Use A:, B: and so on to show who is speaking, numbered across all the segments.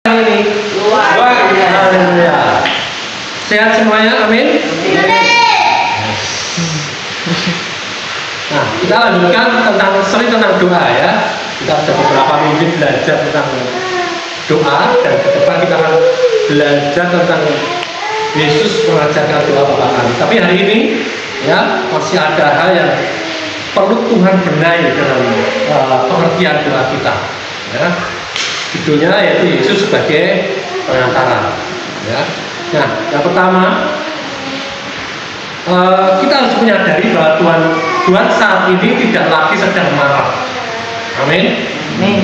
A: ini luar biasa. Sehat semuanya, amin. Nah, kita lanjutkan tentang doa ya. Kita sudah beberapa minggu belajar tentang doa, dan ke depan kita akan belajar tentang Yesus mengajarkan doa Bapa Kami. Tapi hari ini ya masih ada hal yang perlu Tuhan benahi dalam pengertian doa kita. Ya. Judulnya yaitu Yesus sebagai perantara. Ya. Nah, yang pertama kita harus menyadari bahwa Tuhan saat ini tidak lagi sedang marah. Amin.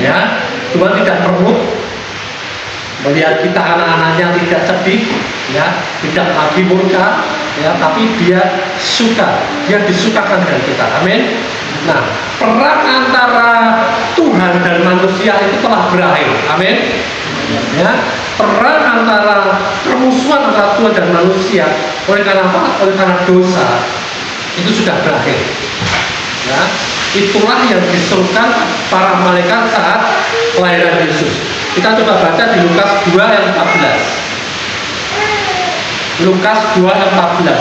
A: Ya, Tuhan tidak perlu melihat kita anak-anaknya tidak sedih, ya, tidak lagi murka, ya, tapi Dia suka, Dia disukakan dengan kita. Amin. Nah, perang antara Tuhan dan manusia itu telah berakhir. Amin. Ya, perang antara permusuhan antara Tuhan dan manusia oleh karena apa? Oleh karena dosa itu sudah berakhir. Ya, itulah yang diserukan para malaikat saat kelahiran Yesus. Kita coba baca di Lukas 2 ayat 14. Lukas 2 ayat 14.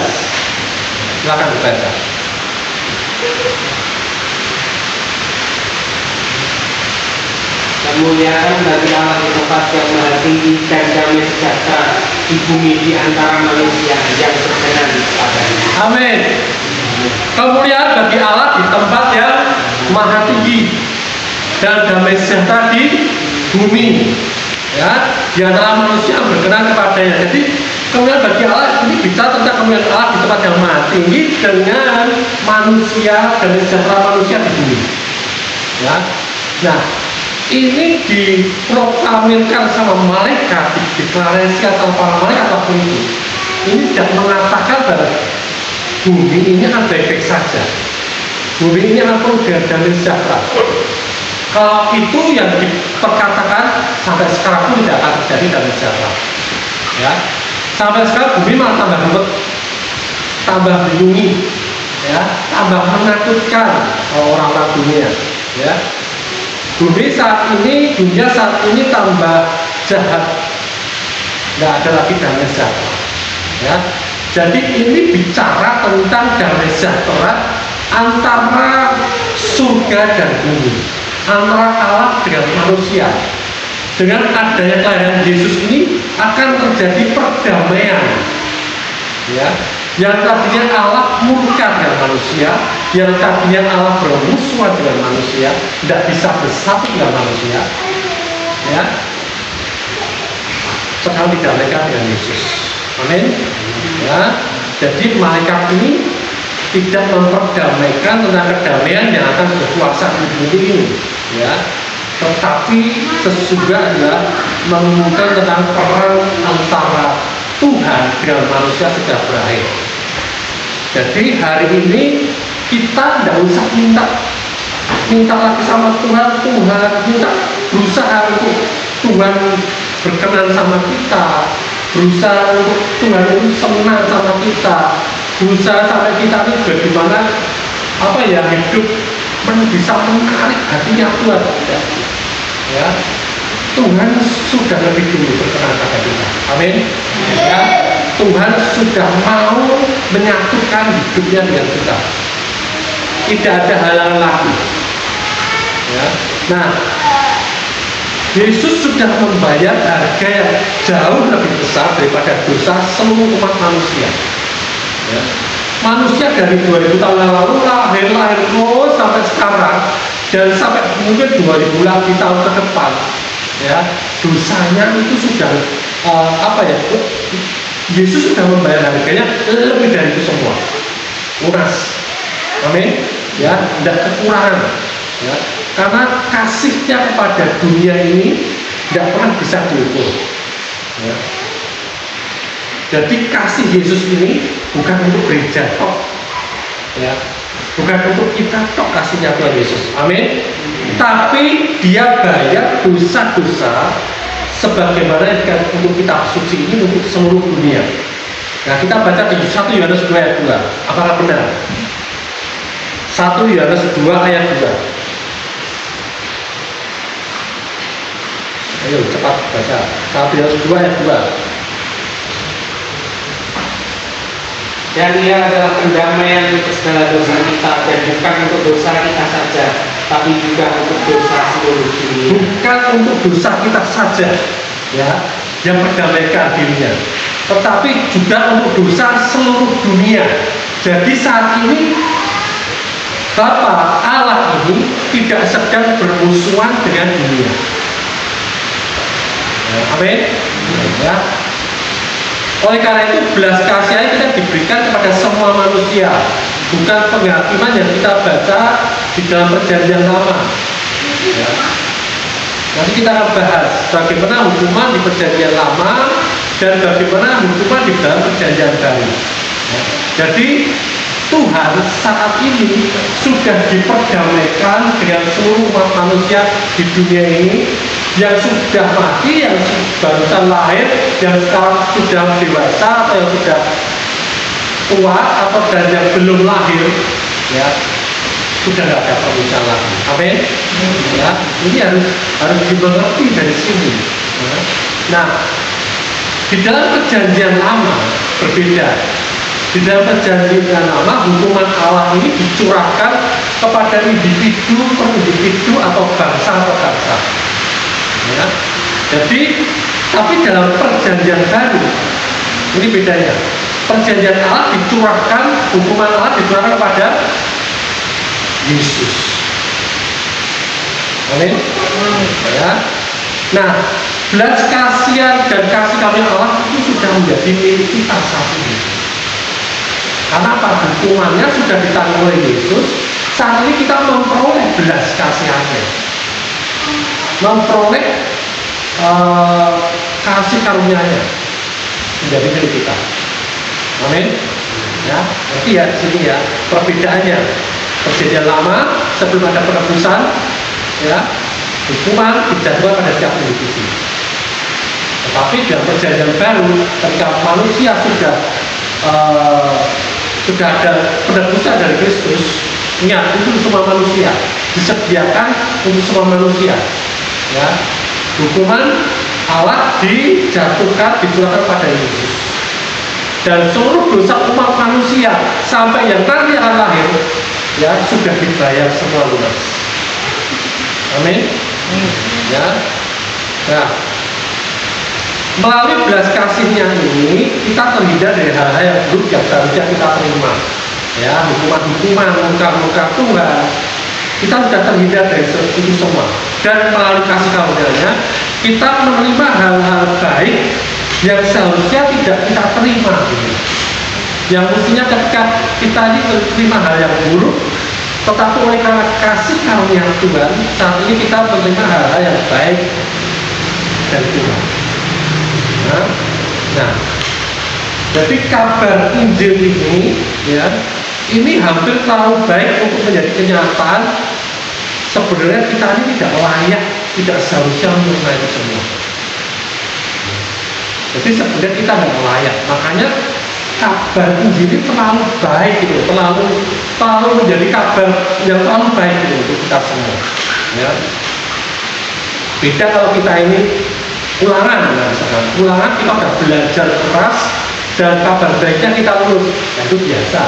A: Silakan dibaca.
B: Kemuliaan bagi Allah di tempat yang maha tinggi dan damai sejahtera di bumi di antara manusia yang berkenan kepadanya.
A: Amin. Kemuliaan bagi Allah di tempat yang maha tinggi dan damai sejahtera di bumi, ya, di antara manusia yang berkenan kepadanya. Jadi kemuliaan bagi Allah ini bicara tentang kemuliaan Allah di tempat yang maha tinggi dengan manusia dan sejahtera manusia di bumi. Ya, nah ini diproklamirkan sama malaikat, dideklarasikan sama para malaikat waktu itu. Ini tidak mengatakan bahwa bumi ini akan baik-baik saja. Bumi ini akan penuh dengan damai sejahtera. Kalau itu yang diperkatakan sampai sekarang pun tidak akan terjadi damai sejahtera. Ya, sampai sekarang bumi malah tambah ribet, tambah bingungi, ya, tambah menakutkan orang-orang dunia. Ya, dunia saat ini tambah jahat, nggak ada lagi damai sejahtera. Ya, jadi ini bicara tentang damai sejahtera antara surga dan bumi, antara Allah dengan manusia. Dengan adanya kelahiran Yesus ini akan terjadi perdamaian. Ya, yang tadinya Allah murka dengan manusia, yang tadinya Allah bermusuhan dengan manusia, tidak bisa bersatu dengan manusia, ya, sekarang didamaikan dengan Yesus. Amin. Ya, jadi malaikat ini tidak memperdamaikan tentang kedamaian yang akan berkuasa di bumi ini, ya, tetapi sesungguhnya adalah mengumumkan tentang perang antara Tuhan dengan manusia sudah berakhir. Jadi hari ini kita tidak usah minta lagi sama Tuhan, minta berusaha untuk Tuhan berkenan sama kita, berusaha untuk Tuhan itu senang sama kita, berusaha sampai kita ini bagaimana hidup bisa menarik hatinya Tuhan. Ya, Tuhan sudah lebih dulu berkenan pada kita. Amin. Ya, Tuhan sudah mau menyatukan hidupnya dengan kita. Tidak ada halangan lagi. Ya. Nah, Yesus sudah membayar harga yang jauh lebih besar daripada dosa seluruh umat manusia. Ya. Manusia dari 2000 tahun yang lalu lahir terus sampai sekarang, dan sampai mungkin 2000 lagi tahun ke depan, ya, dosanya itu sudah Yesus sudah membayar harganya lebih dari itu semua, lunas. Amin. Ya, tidak kekurangan. Ya, karena kasihnya kepada dunia ini tidak pernah bisa diukur. Ya. Jadi kasih Yesus ini bukan untuk gereja tok, ya, bukan untuk kita tok kasihnya Tuhan Yesus. Amin. Tapi Dia bayar dosa-dosa sebagaimana untuk kitab suci ini untuk seluruh dunia. Nah, kita baca di 1 Yohanes 2 ayat 2. Apakah benar? 1 Yohanes 2 ayat 2. Ayo cepat baca. 1 ayat 2.
B: Dan ia adalah pendamaian untuk segala dosa kita, dan bukan untuk dosa kita saja, tapi juga untuk dosa seluruh dunia.
A: Bukan untuk dosa kita saja, ya, yang mendamaikan dirinya, tetapi juga untuk dosa seluruh dunia. Jadi saat ini Bapa Allah ini tidak sedang bermusuhan dengan dunia. Ya, amin. Ya. Oleh karena itu belas kasihan kita diberikan kepada semua manusia, bukan penghakiman yang kita baca di dalam perjanjian lama. Ya. Nanti kita akan bahas bagaimana hukuman di perjanjian lama dan bagaimana hukuman di dalam perjanjian baru. Ya. Jadi Tuhan saat ini sudah diperdamaikan dengan seluruh umat manusia di dunia ini, yang sudah mati, yang barusan lahir, yang sekarang sudah dewasa atau yang sudah tua atau dan yang belum lahir, ya sudah tidak ada permusuhan lagi. Amin. Ya, ini harus dimengerti dari sini. Nah, di dalam perjanjian lama berbeda. Di dalam perjanjian lama, hukuman Allah ini dicurahkan kepada individu per individu atau bangsa per bangsa. Ya. Jadi, tapi dalam perjanjian baru, ini bedanya. Perjanjian Allah dicurahkan, hukuman Allah dicurahkan kepada Yesus. Amin. Ya. Nah, belas kasihan dan kasih karunia Allah itu sudah menjadi milik kita saat ini. Karena apa? Hukumannya sudah ditanggung oleh Yesus. Saat ini kita memperoleh belas kasihannya, memperoleh kasih karunia-Nya menjadi milik kita. Amin. Ya, nanti ya sini ya perbedaannya. Perjanjian lama sebelum ada penebusan, ya hukuman dijatuhkan pada setiap individu. Tetapi dalam perjanjian baru, ketika manusia sudah ada penebusan dari Kristus, ingat itu semua manusia disediakan untuk semua manusia. Ya, hukuman Allah dijatuhkan, dicurahkan pada Yesus, dan seluruh dosa umat manusia sampai yang nanti akan lahir, ya sudah dibayar semua lunas. Amin. Ya. Nah, melalui belas kasihnya ini kita terhindar dari hal-hal yang buruk yang seharusnya kita terima. Ya, hukuman-hukuman, muka-muka Tuhan, kita sudah terhindar dari itu semua. Dan melalui kasih karunia-Nya kita menerima hal-hal baik yang seharusnya tidak kita terima. Yang mestinya ketika kita ini menerima hal yang buruk, tetapi oleh karena kasih karunia Tuhan, saat ini kita menerima hal-hal yang baik dari Tuhan. Nah, jadi kabar Injil ini, ya, ini hampir terlalu baik untuk menjadi kenyataan. Sebenarnya kita ini tidak layak, tidak seharusnya menerima itu semua. Jadi sebenarnya kita tidak layak. Makanya kabar Injil ini terlalu baik, gitu, terlalu menjadi kabar yang terlalu baik gitu, untuk kita semua. Ya. Beda kalau kita ini ulangan, misalkan ulangan kita sudah belajar keras dan kabar baiknya kita lulus, nah, itu biasa,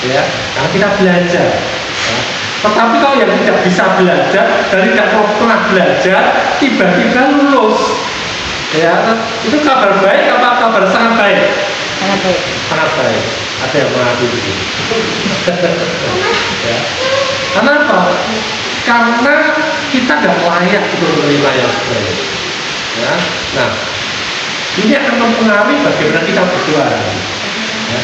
A: ya, karena kita belajar. Ya. Tetapi kalau yang tidak bisa belajar dan tidak pernah belajar, tiba-tiba lulus, ya, itu kabar baik apa kabar sangat baik?
C: Sangat baik.
A: Sangat baik. Ada yang mengaku itu. Ya. Kenapa? Karena kita tidak layak untuk menerima yang sebenarnya. Ya. Nah, ini akan mempengaruhi bagaimana kita berdoa. Ya.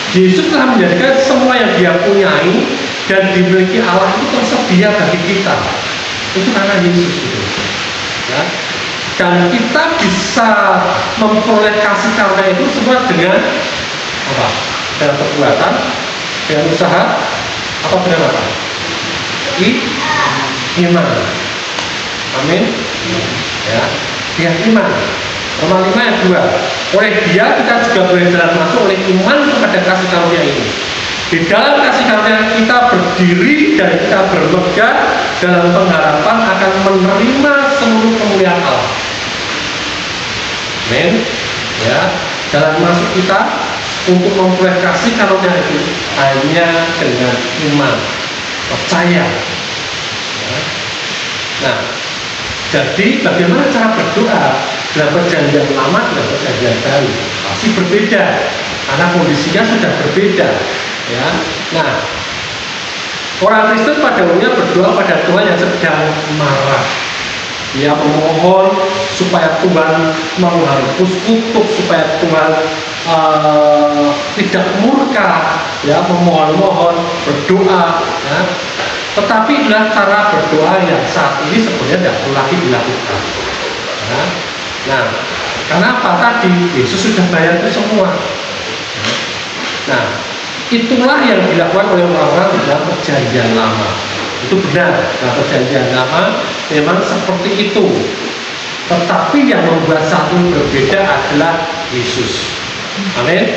A: Yesus telah menjadikan semua yang Dia punyai dan dimiliki Allah itu tersedia bagi kita. Itu karena Yesus itu. Ya. Dan kita bisa memperoleh kasih karunia itu semua dengan apa? Dengan perbuatan, dengan usaha, atau dengan apa? Iman. Amin. Ya. Dia iman. Roma 5 ayat 2. Oleh Dia kita juga boleh jalan masuk oleh iman kepada kasih karunia ini. Di dalam kasih karunia kita berdiri dan kita bermegah dalam pengharapan akan menerima seluruh kemuliaan Allah. Amin. Ya, jalan masuk kita untuk memperoleh kasih karunia itu hanya dengan iman, percaya. Ya. Nah, jadi bagaimana cara berdoa dalam perjanjian lama dan perjanjian baru? Pasti berbeda, karena kondisinya sudah berbeda. Ya, nah, orang Kristen pada umumnya berdoa pada Tuhan yang sedang marah. Dia memohon supaya Tuhan menghapus kutuk, supaya Tuhan tidak murka, ya, memohon-mohon, berdoa. Ya. Tetapi adalah cara berdoa yang saat ini sebenarnya tidak perlu lagi dilakukan. Ya. Nah, kenapa? Tadi Yesus sudah bayar itu semua. Ya. Nah, itulah yang dilakukan oleh orang-orang di dalam perjanjian lama. Itu benar, nah perjanjian lama memang seperti itu. Tetapi yang membuat satu berbeda adalah Yesus. Amin.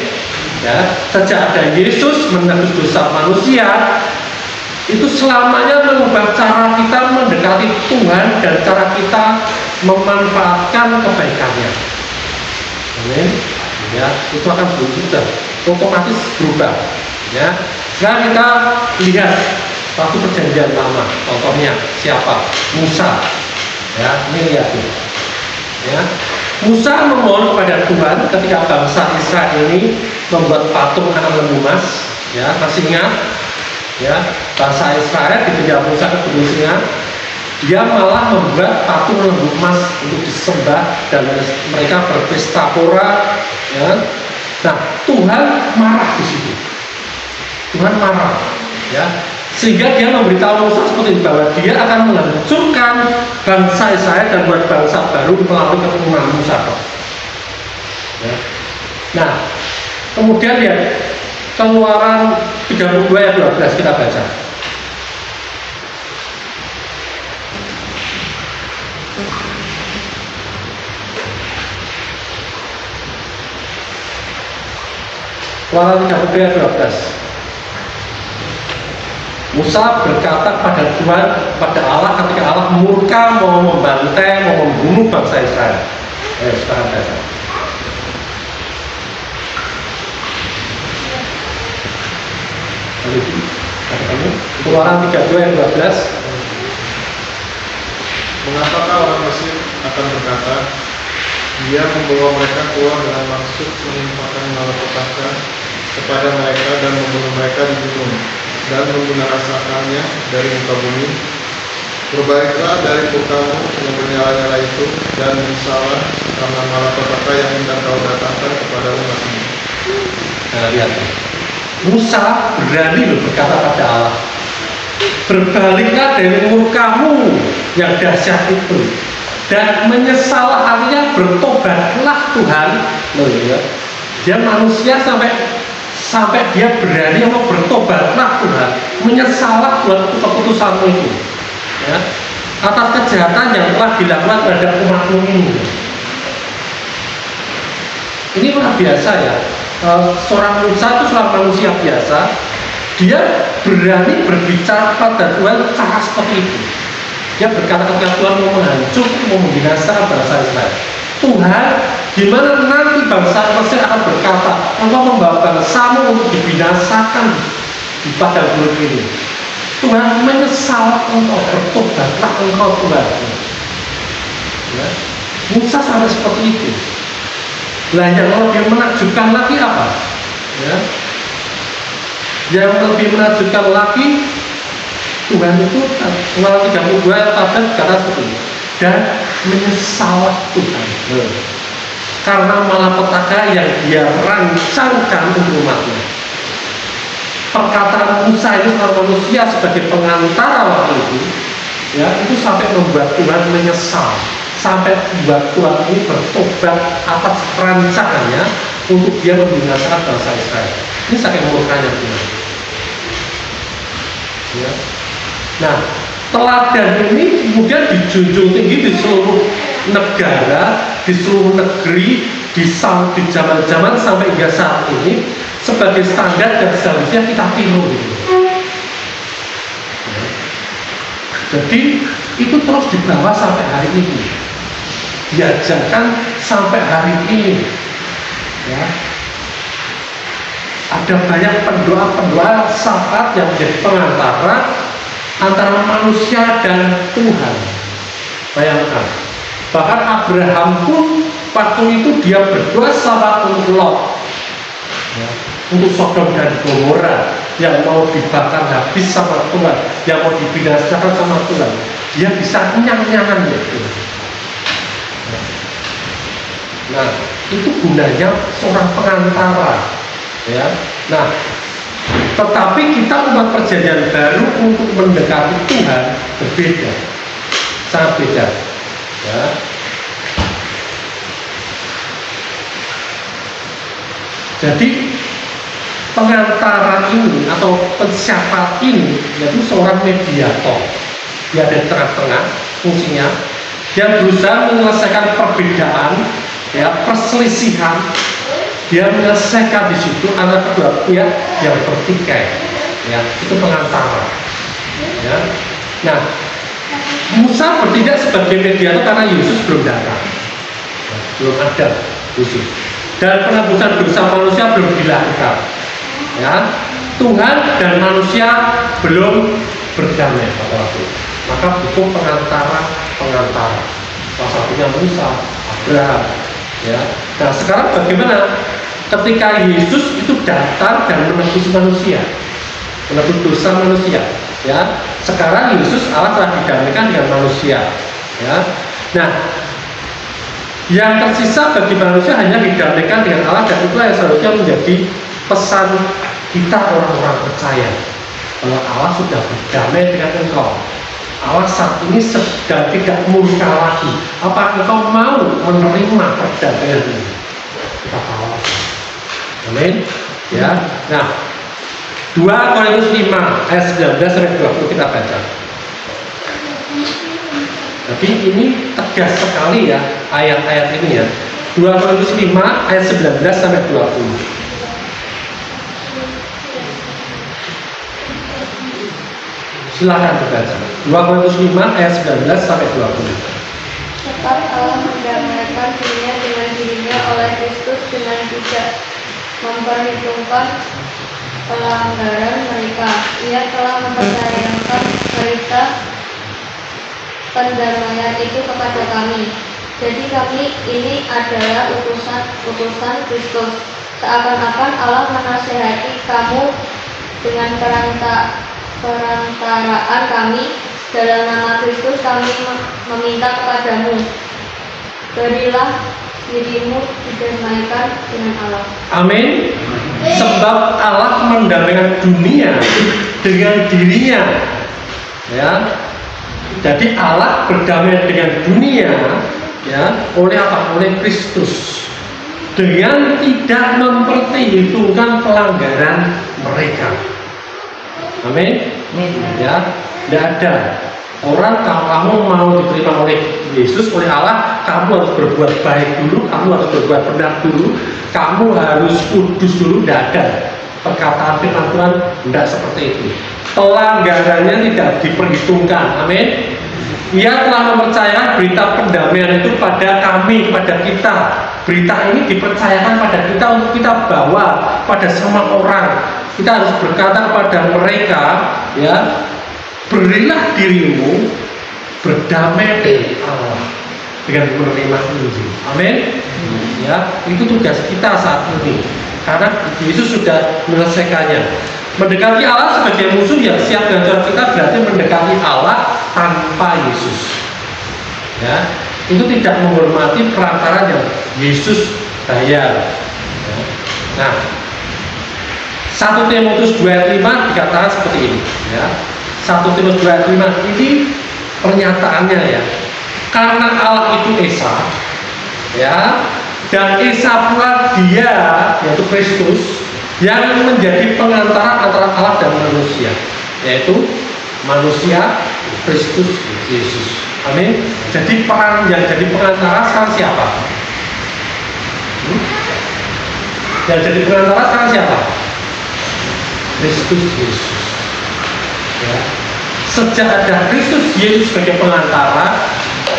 A: Ya, sejak ada Yesus menebus dosa manusia, itu selamanya mengubah cara kita mendekati Tuhan dan cara kita memanfaatkan kebaikannya. Amin. Ya, itu akan berubah, otomatis berubah. Ya, sekarang kita lihat waktu perjanjian lama, contohnya siapa? Musa. Ya, ini lihat. Ya, Musa memohon kepada Tuhan ketika bangsa Israel ini membuat patung anak lembu emas. Ya, masih ingat? Ya, bangsa Israel dikejar Musa ke Gunung Sinai. Dia malah membuat patung lembu emas untuk disembah dan mereka berpesta pora. Ya. Nah, Tuhan marah di situ. Tuhan marah. Ya. Sehingga dia memberitahu Musa seperti itu, bahwa dia akan menghancurkan bangsa Israel dan buat bangsa baru melalui keturunan Musa. Ya. Nah, kemudian lihat Keluaran 32 ayat 12 kita baca. Keluaran 32 ayat 12. Musa berkata pada Tuhan, pada Allah ketika Allah murka mau membantai, mau membunuh bangsa Israel. Ayo sekarang baca. Keluaran 32 ayat 12.
C: Mengapakah orang Mesir akan berkata, dia membawa mereka keluar dengan maksud menimpakan malapetaka kepada mereka dan membunuh mereka di gunung dan membinasakannya dari muka bumi. Berbaliklah dari murkamu yang bernyala-nyala itu dan menyesallah karena malapetaka yang hendak kau datangkan kepada umatmu.
A: Nah, lihat, Musa berani berkata pada Allah, berbaliklah dari murkamu yang dahsyat itu dan menyesal, artinya bertobatlah Tuhan. Loh, ya. Dia manusia sampai dia berani mau bertobatlah Tuhan, menyesallah buat keputusanmu itu, ya, atas kejahatan yang telah dilakukan terhadap umatmu ini. Ini luar biasa ya. Seorang Musa itu seorang manusia biasa, dia berani berbicara pada Tuhan cara seperti itu. Dia berkata ketika Tuhan mau menghancurkan, mau membinasakan bangsa Israel. Tuhan, gimana nanti bangsa Mesir akan berkata, engkau membawa bangsamu untuk dibinasakan di padang gurun ini. Tuhan menyesal engkau, bertobatlah engkau Tuhan. Ya. Musa sampai seperti itu. Lah yang lebih menakjubkan lagi apa? Ya. Yang lebih menakjubkan lagi, Tuhan itu Keluaran 32 ayat 14 kata seperti ini. Dan menyesal Tuhan karena malapetaka yang dia rancangkan untuk umatnya. Perkataan Musa itu seorang manusia sebagai pengantara waktu itu, ya, itu sampai membuat Tuhan menyesal, sampai membuat Tuhan ini bertobat atas rancangannya untuk dia membinasakan bangsa Israel. Ini saking murkanya Tuhan. Ya. Nah, teladan ini kemudian dijunjung tinggi di seluruh negara, di seluruh negeri, di zaman-zaman sampai hingga saat ini sebagai standar dan seharusnya kita tiru. Jadi itu terus dibawa sampai hari ini. Diajarkan sampai hari ini. Ya. Ada banyak pendoa-pendoa syafaat yang menjadi pengantara antara manusia dan Tuhan. Bayangkan, bahkan Abraham pun waktu itu dia berdoa syafaat untuk Lot, ya, untuk Sodom dan Gomora yang mau dibakar habis sama Tuhan, yang mau dibinasakan sama Tuhan. Dia bisa kenyang-kenyangan gitu. Nah, itu gunanya seorang pengantara, ya. Nah, tetapi kita umat perjanjian baru untuk mendekati Tuhan berbeda, sangat beda, ya. Jadi pengantara ini atau pensyafaat ini yaitu seorang mediator. Dia ada di tengah-tengah fungsinya. Dia berusaha menyelesaikan perbedaan, ya, perselisihan. Dia menyelesaikan di situ antara kedua pihak yang bertikai. Ya, itu pengantara. Ya. Nah, Musa bertindak sebagai mediator karena Yesus belum datang, ya, belum ada Yesus. Dan penebusan dosa manusia belum dilakukan. Ya, Tuhan dan manusia belum berdamai pada waktu itu. Maka butuh pengantara. Salah satunya Musa, Abraham. Ya. Nah, sekarang bagaimana? Ketika Yesus itu datang dan menebus manusia, menebus dosa manusia. Ya. Sekarang Yesus Allah telah didamaikan dengan manusia. Ya. Nah, yang tersisa bagi manusia hanya didamaikan dengan Allah, dan itu yang seharusnya menjadi pesan kita orang-orang percaya bahwa Allah sudah berdamai dengan engkau. Allah saat ini sedang tidak murka lagi. Apa engkau mau menerima perdamaian ini? Kita tahu. Amin. Ya. Nah, 2 Korintus 5 ayat 19-20 kita baca. Jadi ini tegas sekali ya ayat-ayat ini ya. 2 Korintus 5 ayat 19-20. Silakan dibaca. 2 Korintus 5 ayat 19-20.
D: Sebab Allah mendamaikan dunia dengan dirinya oleh Kristus dengan tidak memperhitungkan pelanggaran mereka. Ia telah mempercayakan berita pendamaian itu kepada kami. Jadi kami ini adalah utusan Kristus. Seakan-akan Allah menasihati kamu dengan perantaraan kami. Dalam nama Kristus kami meminta kepadamu, berilah dirimu didamaikan dengan Allah.
A: Amin. Sebab Allah mendamaikan dunia dengan dirinya. Ya. Jadi Allah berdamai dengan dunia, ya, oleh apa? Oleh Kristus, dengan tidak memperhitungkan pelanggaran mereka. Amin. Ya, tidak ada orang, kalau kamu mau diterima oleh Yesus, oleh Allah, kamu harus berbuat baik dulu, kamu harus berbuat benar dulu, kamu harus kudus dulu. Tidak ada perkataan firman Tuhan, tidak seperti itu. Pelanggarannya tidak diperhitungkan. Amin. Ia telah mempercayakan berita pendamaian itu pada kami, pada kita. Berita ini dipercayakan pada kita untuk kita bawa pada semua orang. Kita harus berkata kepada mereka, ya, berilah dirimu berdamai dengan Allah dengan menerima Injil. Amin. Ya, itu tugas kita saat ini. Karena Yesus sudah menyelesaikannya. Mendekati Allah sebagai musuh yang siap gancor kita berarti mendekati Allah tanpa Yesus. Ya, itu tidak menghormati perantara yang Yesus bayar. Ya. Nah, 1 Timotius 2 ayat 5 dikatakan seperti ini. Ya. 1 Timotius 2 ayat 5 ini pernyataannya ya. Karena Allah itu Esa, ya, dan Esa pula Dia, yaitu Kristus, yang menjadi pengantara antara Allah dan manusia, yaitu manusia Kristus Yesus. Amin. Jadi peran yang jadi pengantara sekarang siapa? Yang jadi pengantara sekarang siapa? Kristus Yesus. Ya. Sejak ada Kristus Yesus sebagai pengantara,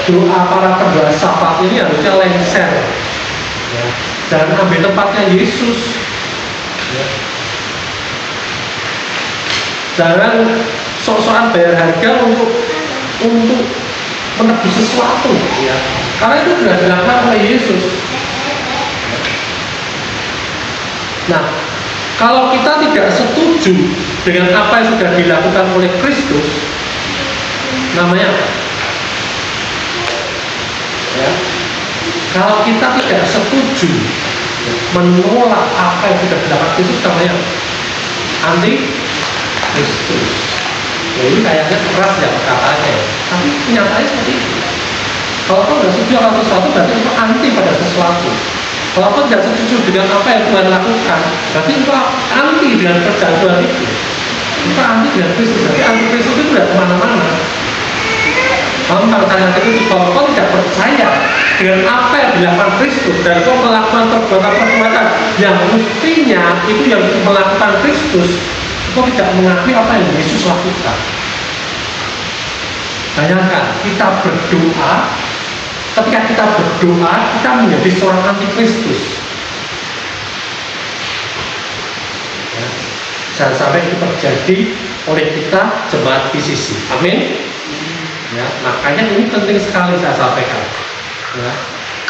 A: doa para pendoa syafaat ini harusnya lengser, ya. Jangan ambil tempatnya Yesus, ya. Jangan sok-sokan bayar harga untuk menebus sesuatu, ya. Karena itu sudah dilakukan oleh Yesus. Nah, kalau kita tidak setuju dengan apa yang sudah dilakukan oleh Kristus, namanya apa? Ya. Kalau kita tidak setuju menolak apa yang sudah dilakukan Kristus, namanya anti Kristus. Ya, ini kayaknya keras ya perkataannya, ya. Tapi kenyataannya seperti itu. Kalau kau tidak setuju akan sesuatu, berarti itu anti pada sesuatu. Kalau kau tidak setuju dengan apa yang Tuhan lakukan, berarti itu anti dengan kerjaan Tuhan itu. Itu anti dengan Kristus. Berarti anti Kristus itu tidak kemana-mana. Kamu tanya itu, kalau kau tidak percaya dengan apa yang dilakukan Kristus dan kau melakukan perbuatan-perbuatan yang mestinya itu yang melakukan Kristus, kau tidak mengakui apa yang Yesus lakukan. Bayangkan, kita berdoa, ketika kita berdoa, kita menjadi seorang anti Kristus. Ya. Jangan sampai itu terjadi oleh kita jemaat PCC. Amin. Ya, makanya ini penting sekali saya sampaikan. Ya.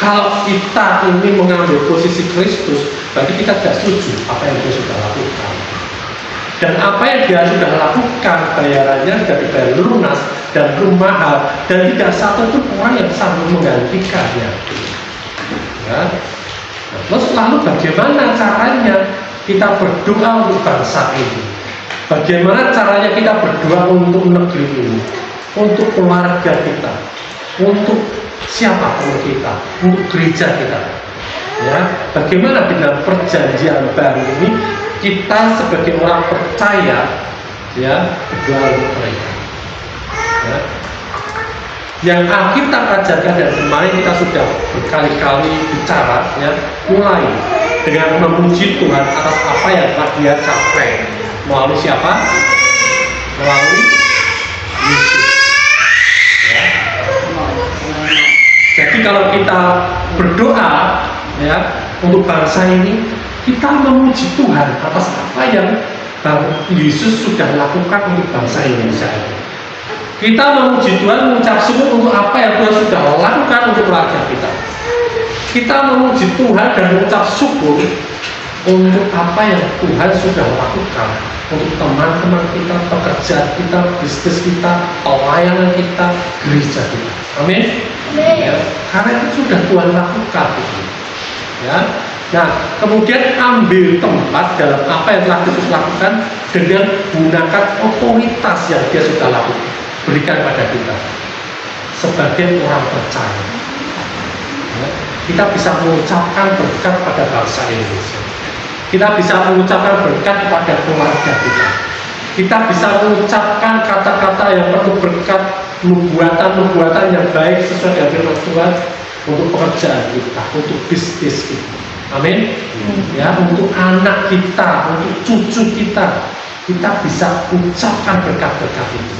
A: Kalau kita ini mengambil posisi Kristus, berarti kita tidak setuju apa yang dia sudah lakukan. Dan apa yang dia sudah lakukan, bayarannya sudah dibayar lunas dan mahal, dan tidak satu pun orang yang sanggup menggantikannya. Ya. Nah, terus lalu bagaimana caranya kita berdoa untuk bangsa ini? Bagaimana caranya kita berdoa untuk negeri ini? Untuk keluarga kita, untuk siapapun kita, untuk gereja kita, ya. Bagaimana di dalam perjanjian baru ini kita sebagai orang percaya, ya, berdoa untuk mereka. Ya. Yang Alkitab ajarkan dan kemarin kita sudah berkali-kali bicara, ya, mulai dengan memuji Tuhan atas apa yang telah Dia capai melalui siapa? Melalui Yesus. Jadi kalau kita berdoa, ya, untuk bangsa ini, kita memuji Tuhan atas apa yang Yesus sudah lakukan untuk bangsa Indonesia. Kita memuji Tuhan, mengucap syukur untuk apa yang Tuhan sudah lakukan untuk keluarga kita. Kita memuji Tuhan dan mengucap syukur untuk apa yang Tuhan sudah lakukan untuk teman-teman kita, pekerjaan kita, bisnis kita, pelayanan kita, gereja kita. Amin. Ya, karena itu sudah Tuhan lakukan. Ya. Nah, kemudian ambil tempat dalam apa yang telah Kristus lakukan dengan gunakan otoritas yang Dia sudah lakukan, berikan pada kita sebagai orang percaya. Ya. Kita bisa mengucapkan berkat pada bangsa Indonesia. Kita bisa mengucapkan berkat kepada keluarga kita. Kita bisa mengucapkan kata-kata yang penuh berkat, nubuatan-nubuatan yang baik sesuai dengan firman Tuhan untuk pekerjaan kita, untuk bisnis kita. Amin. Ya, untuk anak kita, untuk cucu kita bisa ucapkan berkat-berkat itu.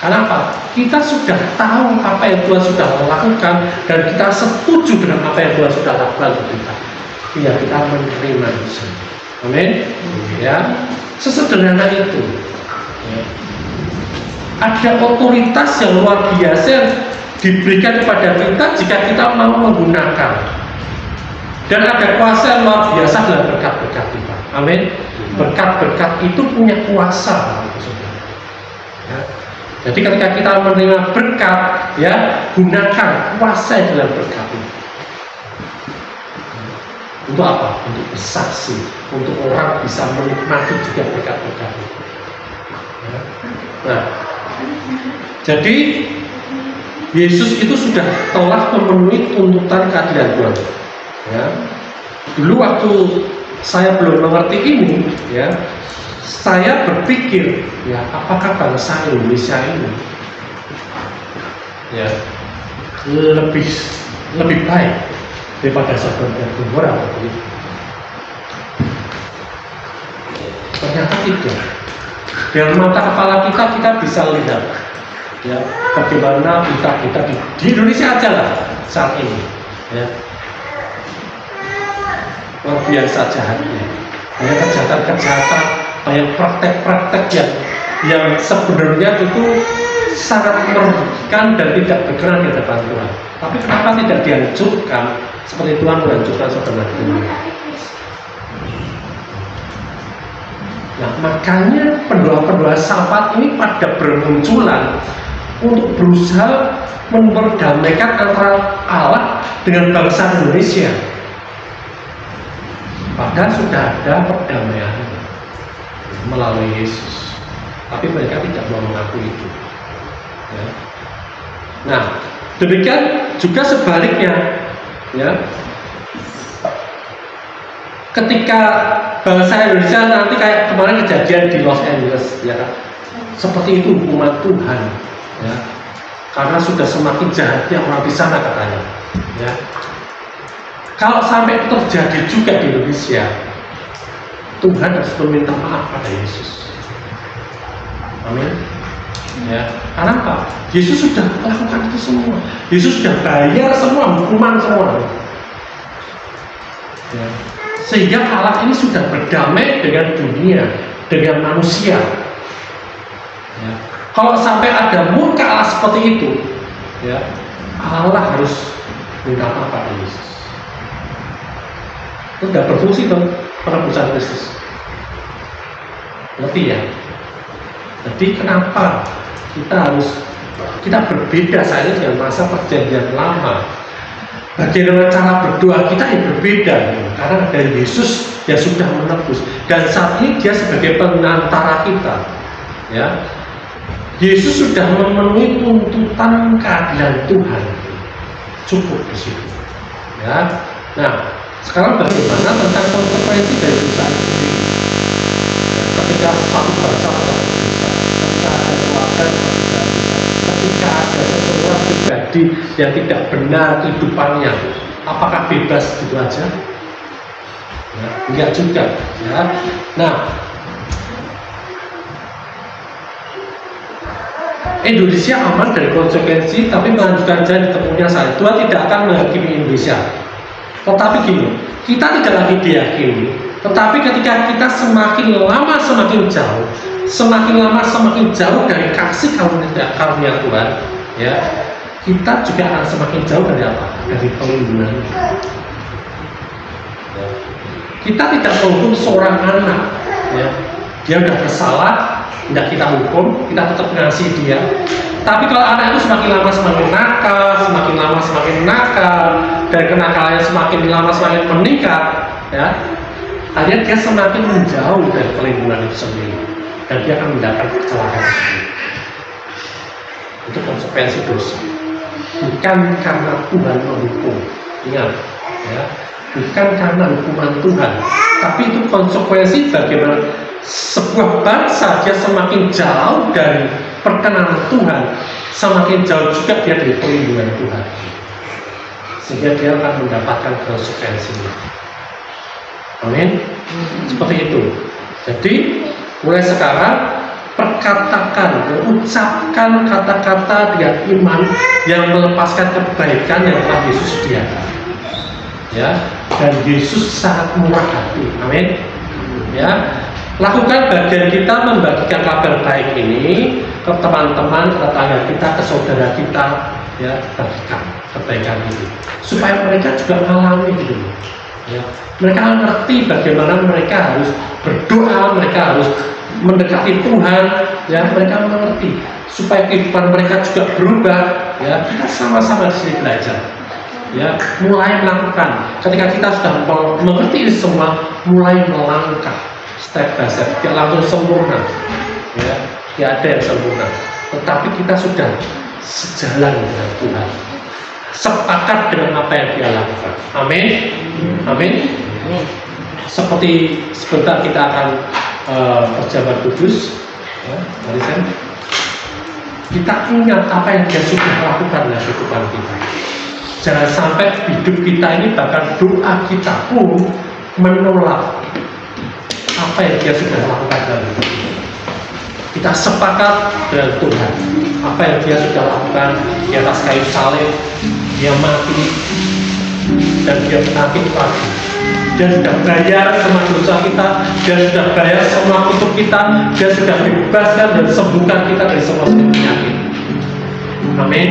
A: Kenapa? Kita sudah tahu apa yang Tuhan sudah lakukan dan kita setuju dengan apa yang Tuhan sudah lakukan untuk kita. Ya, kita menerima itu. Amin. Ya, sesederhana itu. Ya. Ada otoritas yang luar biasa yang diberikan kepada kita jika kita mau menggunakan. Dan ada kuasa yang luar biasa dalam berkat-berkat kita. Amin. Berkat-berkat itu punya kuasa. Ya. Jadi ketika kita menerima berkat, ya, gunakan kuasa dalam berkat itu. Untuk apa? Untuk bersaksi, untuk orang bisa menikmati juga berkat-berkat itu. Ya. Nah, jadi Yesus itu sudah telah memenuhi tuntutan keadilan Tuhan. Ya. Dulu waktu saya belum mengerti ini, ya, saya berpikir, ya, apakah bangsa Indonesia ini, ya, lebih baik daripada Sodom dan Gomora waktu itu. Ternyata tidak. Dengan mata kepala kita bisa lihat ya, bagaimana kita di Indonesia aja lah saat ini, ya, luar biasa jahatnya, banyak kejahatan-kejahatan, banyak praktek-praktek yang sebenarnya itu sangat merugikan dan tidak berkenan di hadapan Tuhan. Tapi kenapa tidak dihancurkan seperti Tuhan menghancurkan Sodom dan Gomora? Nah, makanya pendoa-pendoa Syafat ini pada bermunculan untuk berusaha memperdamaikan antara Allah dengan bangsa Indonesia. Padahal sudah ada perdamaian melalui Yesus, tapi mereka tidak mau mengakui itu. Ya. Nah, demikian juga sebaliknya, ya. Ketika bangsa Indonesia nanti kayak kemarin kejadian di Los Angeles, ya, seperti itu hukuman Tuhan, ya, karena sudah semakin jahatnya orang di sana katanya, ya. Kalau sampai terjadi juga di Indonesia, Tuhan harus meminta maaf pada Yesus. Amin. Ya, karena apa? Yesus sudah melakukan itu semua. Yesus sudah bayar semua hukuman semua. Ya. Sehingga Allah ini sudah berdamai dengan dunia, dengan manusia. Ya. Kalau sampai ada murka Allah seperti itu, ya, Allah harus minta maaf pada Yesus. Itu tidak berfungsi dong penebusan Kristus. Ngerti ya? Jadi kenapa kita berbeda saat ini dengan masa perjanjian lama? Bagaimana cara berdoa kita yang berbeda, karena ada Yesus yang sudah menebus, dan saat ini Dia sebagai pengantara kita, ya. Yesus sudah memenuhi tuntutan keadilan Tuhan, cukup di situ, ya. Nah, sekarang bagaimana tentang konsekuensi dari dosa ini? Ya, ketika satu bangsa berdosa, ketika ada keluarga yang berdosa, ketika ada seseorang pribadi yang tidak benar kehidupannya, apakah bebas gitu aja? Ya, enggak juga, ya. Nah, Indonesia aman dari konsekuensi, tapi melanjutkan jalan ditempuhnya saya. Tuhan tidak akan menghakimi Indonesia. Tetapi gini, kita tidak lagi diyakini, tetapi ketika kita semakin lama semakin jauh, semakin lama semakin jauh dari kasih karunia Tuhan, ya, kita juga akan semakin jauh dari apa? Dari pelindungan. Ya. Kita tidak menghukum seorang anak, ya, dia sudah bersalah, tidak kita hukum, kita tetap mengasihi dia. Tapi kalau anak itu semakin lama semakin nakal, dan kenakalannya semakin lama semakin meningkat, ya, akhirnya dia semakin menjauh dari perlindungan itu sendiri, dan dia akan mendapat kecelakaan sendiri. Itu konsekuensi dosa. Bukan karena Tuhan menghukum, ingat, ya, bukan karena hukuman Tuhan, tapi itu konsekuensi bagaimana sebuah bangsa dia semakin jauh dari perkenanan Tuhan, semakin jauh juga dia dari perlindungan Tuhan, sehingga dia akan mendapatkan konsekuensinya. Amin. Seperti itu. Jadi mulai sekarang perkatakan, ucapkan kata-kata dengan iman yang melepaskan kebaikan yang telah Yesus sediakan, ya, dan Yesus sangat murah hati. Amin. Ya, lakukan bagian kita membagikan kabar baik ini ke teman-teman, ke tetangga kita, ke saudara kita, ya, bagikan kebaikan ini supaya mereka juga mengalami gitu, ya. Mereka ngerti bagaimana mereka harus berdoa, mereka harus mendekati Tuhan, ya, mereka mengerti supaya kehidupan mereka juga berubah, ya. Kita sama-sama di sini belajar, ya, mulai melakukan. Ketika kita sudah mengerti ini semua, mulai melangkah step by step, tidak langsung sempurna, ya, tidak ada yang sempurna, tetapi kita sudah sejalan dengan Tuhan, sepakat dengan apa yang Dia lakukan. Amin. Amin. Seperti sebentar kita akan perjamuan kudus, ya, mari saya. Kita ingat apa yang Dia sudah lakukan dalam kehidupan kita. Jangan sampai hidup kita ini, bahkan doa kita pun menolak apa yang Dia sudah lakukan dalam hidup kita. kita sepakat dengan Tuhan. Apa yang dia sudah lakukan di atas kayu salib, dia mati dan dia bangkit lagi. Dia sudah bayar semua dosa kita, dia sudah bayar semua kutuk kita, dia sudah bebaskan dan sembuhkan kita dari semua penyakit. Amin.